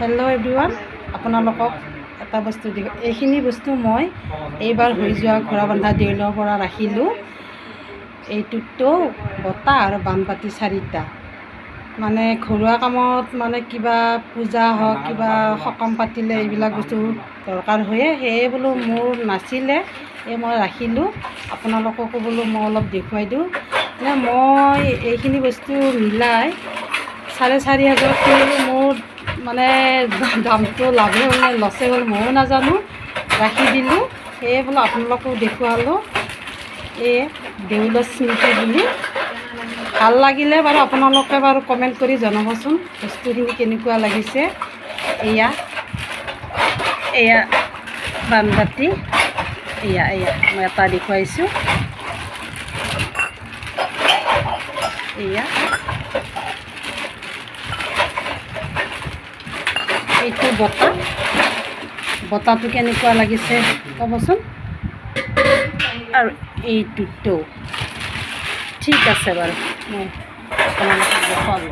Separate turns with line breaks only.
Hello' everyone, আপোনালোকক এটা বস্তু দিব। এইখিনি বস্তু মই এইবাৰ হৈ যোৱা ঘোঁৰা বন্ধা দেউলৰ পৰা ৰাখিলোঁ। এইটোতো বঁটা আৰু বানবাটি 4টা। মানে ঘৰুৱা কামত মানে কিবা পূজা হওক কিবা সকাম পাতিলে এইবিলাক বস্তু দৰকাৰ হয়ে, সেয়ে বোলো মোৰ নাছিলে, মই ৰাখিলোঁ। আপোনালোককো বোলো মই অলপ দেখুৱাই দিওঁ। মানে মই এইখিনি বস্তু মিলাই 4,500 কিনিলোঁ। মোৰ মানে দামটো লাভে হ'ল নে লছে হ'ল ময়ো নাজানো, ৰাখি দিলোঁ। সেয়ে বোলো আপোনালোককো দেখুৱালোঁ। এই দেউলৰ স্মৃতি বুলি। ভাল লাগিলে বাৰু আপোনালোকে বাৰু কমেণ্ট কৰি জনাবচোন বস্তুখিনি কেনেকুৱা লাগিছে। এয়া বানবাটি, এয়া মই এটা দেখুৱাইছোঁ। এইটো বঁটাটো কেনেকুৱা লাগিছে ক'বচোন। আৰু এইটোতো ঠিক আছে বাৰু, মই আপোনালোকক দেখুৱালোঁ।